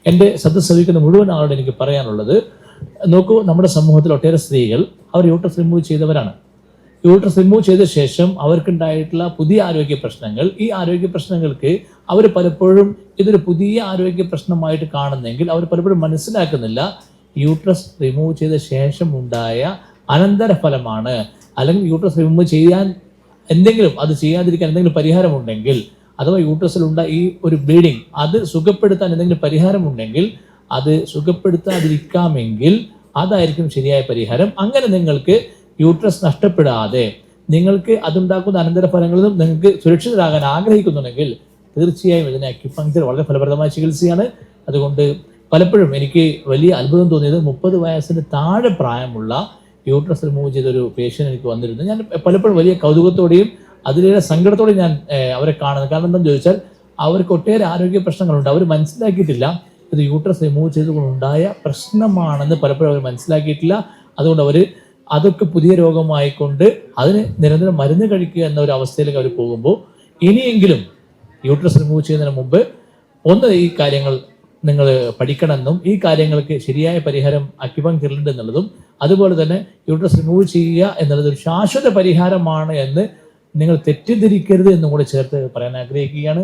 എൻ്റെ ശ്രദ്ധ ശ്രവിക്കുന്ന മുഴുവൻ ആളോട് എനിക്ക് പറയാനുള്ളത്, നോക്കൂ, നമ്മുടെ സമൂഹത്തിൽ ഒട്ടേറെ സ്ത്രീകൾ അവർ യൂട്രസ് റിമൂവ് ചെയ്തവരാണ്. യൂട്രസ് റിമൂവ് ചെയ്ത ശേഷം അവർക്കുണ്ടായിട്ടുള്ള പുതിയ ആരോഗ്യ പ്രശ്നങ്ങൾ, ഈ ആരോഗ്യ പ്രശ്നങ്ങൾക്ക് അവർ പലപ്പോഴും ഇതൊരു പുതിയ ആരോഗ്യ പ്രശ്നമായിട്ട് കാണുന്നെങ്കിൽ അവർ പലപ്പോഴും മനസ്സിലാക്കുന്നില്ല യൂട്രസ് റിമൂവ് ചെയ്ത ശേഷം ഉണ്ടായ അനന്തരഫലമാണ്. അല്ലെങ്കിൽ യൂട്രസ് റിമൂവ് ചെയ്യാൻ എന്തെങ്കിലും, അത് ചെയ്യാതിരിക്കാൻ എന്തെങ്കിലും പരിഹാരമുണ്ടെങ്കിൽ, അഥവാ യൂട്രസിലുണ്ടായ ഈ ഒരു ബ്ലീഡിങ് അത് സുഖപ്പെടുത്താൻ എന്തെങ്കിലും പരിഹാരമുണ്ടെങ്കിൽ അത് സുഖപ്പെടുത്താതിരിക്കാമെങ്കിൽ അതായിരിക്കും ശരിയായ പരിഹാരം. അങ്ങനെ നിങ്ങൾക്ക് യൂട്രസ് നഷ്ടപ്പെടാതെ നിങ്ങൾക്ക് അതുണ്ടാക്കുന്ന അനന്തരഫലങ്ങളിലും നിങ്ങൾക്ക് സുരക്ഷിതരാകാൻ ആഗ്രഹിക്കുന്നുണ്ടെങ്കിൽ തീർച്ചയായും ഇതിന് അക്യുപങ്ക്ചർ വളരെ ഫലപ്രദമായ ചികിത്സയാണ്. അതുകൊണ്ട് പലപ്പോഴും എനിക്ക് വലിയ അത്ഭുതം തോന്നിയത് 30 വയസ്സിന് താഴെ പ്രായമുള്ള യൂട്രസ് റിമൂവ് ചെയ്തൊരു പേഷ്യൻ്റ് എനിക്ക് വന്നിരുന്നു. ഞാൻ പലപ്പോഴും വലിയ കൗതുകത്തോടെയും അതിലേറെ സങ്കടത്തോടെയും ഞാൻ അവരെ കാണുന്നത്. കാരണം എന്താണെന്ന് ചോദിച്ചാൽ അവർക്ക് ഒട്ടേറെ ആരോഗ്യ പ്രശ്നങ്ങളുണ്ട്. അവർ മനസ്സിലാക്കിയിട്ടില്ല ഇത് യൂട്രസ് റിമൂവ് ചെയ്തുകൊണ്ടുണ്ടായ പ്രശ്നമാണെന്ന് പലപ്പോഴും അവർ മനസ്സിലാക്കിയിട്ടില്ല. അതുകൊണ്ട് അവർ അതൊക്കെ പുതിയ രോഗമായിക്കൊണ്ട് അതിന് നിരന്തരം മരുന്ന് കഴിക്കുക എന്ന ഒരു അവസ്ഥയിലേക്ക് അവർ പോകുമ്പോൾ, ഇനിയെങ്കിലും യൂട്രസ് റിമൂവ് ചെയ്യുന്നതിന് മുമ്പ് ഈ കാര്യങ്ങൾ നിങ്ങൾ പഠിക്കണമെന്നും ഈ കാര്യങ്ങൾക്ക് ശരിയായ പരിഹാരം അക്യുപങ്ക്ചറിലുണ്ട് എന്നുള്ളതും, അതുപോലെ തന്നെ യൂട്രസ് റിമൂവ് ചെയ്യുക എന്നുള്ളത് ഒരു ശാശ്വത പരിഹാരമാണ് എന്ന് നിങ്ങൾ തെറ്റിദ്ധരിക്കരുത് എന്നും കൂടെ ചേർത്ത് പറയാൻ ആഗ്രഹിക്കുകയാണ്.